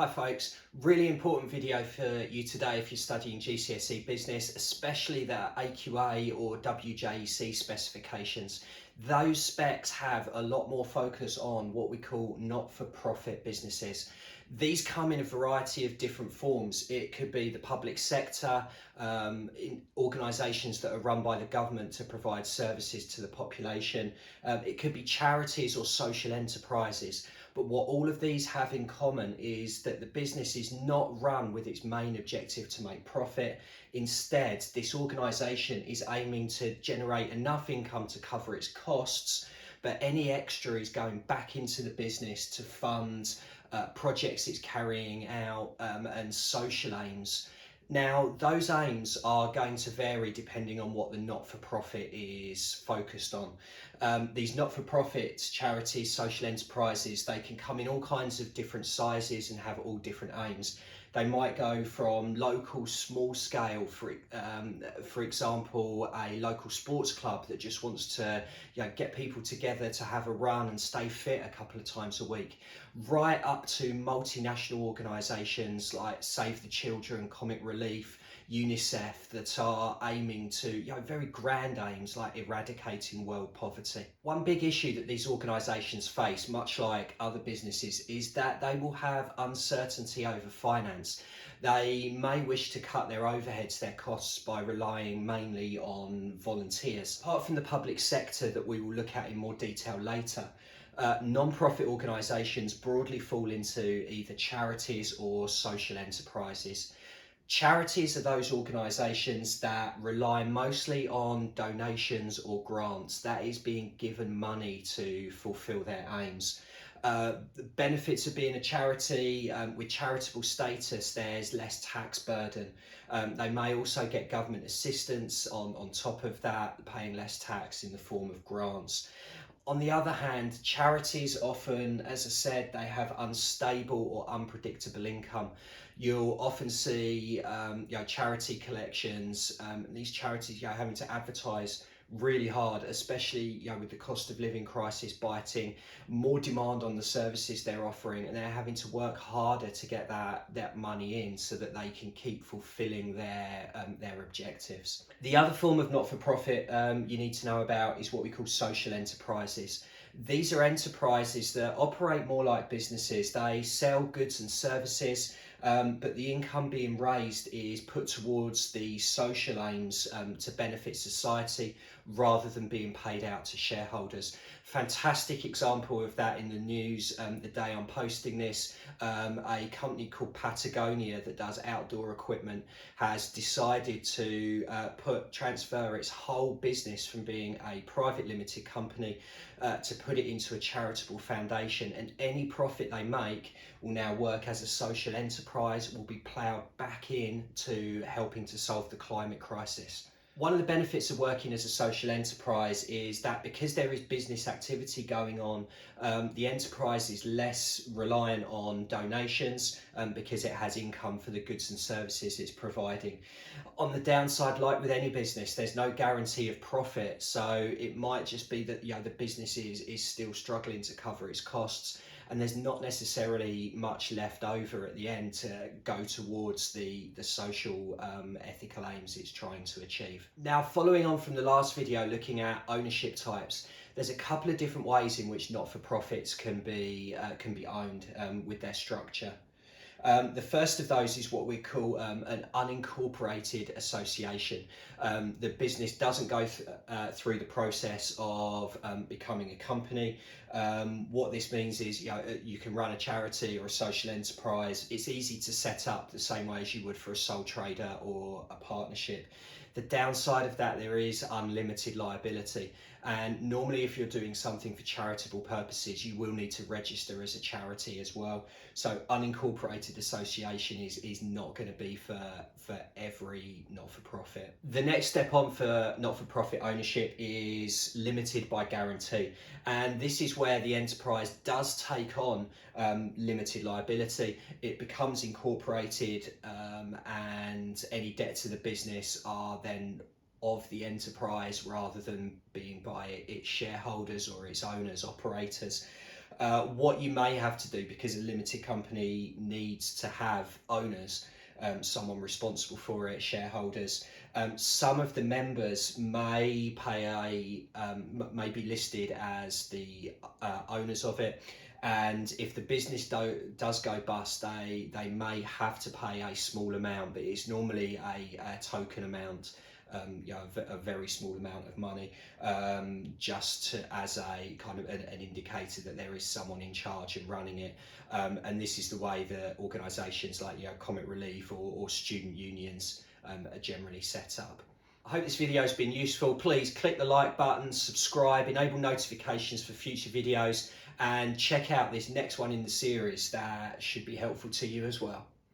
Hi folks, really important video for you today if you're studying GCSE Business, especially the AQA or WJEC specifications. Those specs have a lot more focus on what we call not-for-profit businesses. These come in a variety of different forms. It could be the public sector, in organisations that are run by the government to provide services to the population. It could be charities or social enterprises. But what all of these have in common is that the business is not run with its main objective to make profit. Instead, this organisation is aiming to generate enough income to cover its costs, but any extra is going back into the business to fund projects it's carrying out and social aims. Now, those aims are going to vary depending on what the not-for-profit is focused on. These not-for-profits, charities, social enterprises, they can come in all kinds of different sizes and have all different aims. They might go from local, small scale, for example, a local sports club that just wants to get people together to have a run and stay fit a couple of times a week, right up to multinational organisations like Save the Children, Comic Relief, UNICEF that are aiming to very grand aims like eradicating world poverty. One big issue that these organisations face, much like other businesses, is that they will have uncertainty over finance. They may wish to cut their overheads, their costs, by relying mainly on volunteers. Apart from the public sector that we will look at in more detail later, non-profit organisations broadly fall into either charities or social enterprises. Charities are those organisations that rely mostly on donations or grants, that is being given money to fulfil their aims. The benefits of being a charity, with charitable status, there's less tax burden. They may also get government assistance on top of that, paying less tax in the form of grants. On the other hand, charities often, as I said, they have unstable or unpredictable income. You'll often see charity collections, and these charities having to advertise really hard, especially with the cost of living crisis biting, more demand on the services they're offering, and they're having to work harder to get that money in so that they can keep fulfilling their objectives. The other form of not-for-profit you need to know about is what we call social enterprises. These are enterprises that operate more like businesses. They sell goods and services, but the income being raised is put towards the social aims to benefit society rather than being paid out to shareholders. Fantastic example of that in the news the day I'm posting this. A company called Patagonia that does outdoor equipment has decided to transfer its whole business from being a private limited company to put it into a charitable foundation, and any profit they make will now work as a social enterprise, will be ploughed back in to helping to solve the climate crisis. One of the benefits of working as a social enterprise is that because there is business activity going on, the enterprise is less reliant on donations because it has income for the goods and services it's providing. On the downside, like with any business, there's no guarantee of profit, so it might just be that the business is still struggling to cover its costs, and there's not necessarily much left over at the end to go towards the social ethical aims it's trying to achieve. Now, following on from the last video looking at ownership types, there's a couple of different ways in which not-for-profits can be owned with their structure. The first of those is what we call an unincorporated association. The business doesn't go through the process of becoming a company. What this means is you can run a charity or a social enterprise. It's easy to set up the same way as you would for a sole trader or a partnership. The downside of that, there is unlimited liability, and normally if you're doing something for charitable purposes, you will need to register as a charity as well. So unincorporated association is not going to be for every not-for-profit. The next step on for not-for-profit ownership is limited by guarantee, and this is where the enterprise does take on limited liability. It becomes incorporated, and any debt to the business are then of the enterprise rather than being by its shareholders or its owners, operators. What you may have to do, because a limited company needs to have owners, someone responsible for it, shareholders. Some of the members may may be listed as the owners of it, and if the business does go bust, they may have to pay a small amount, but it's normally a token amount. A very small amount of money, as a kind of an indicator that there is someone in charge and running it. And this is the way that organisations like Comet Relief or student unions are generally set up. I hope this video has been useful. Please click the like button, subscribe, enable notifications for future videos, and check out this next one in the series that should be helpful to you as well.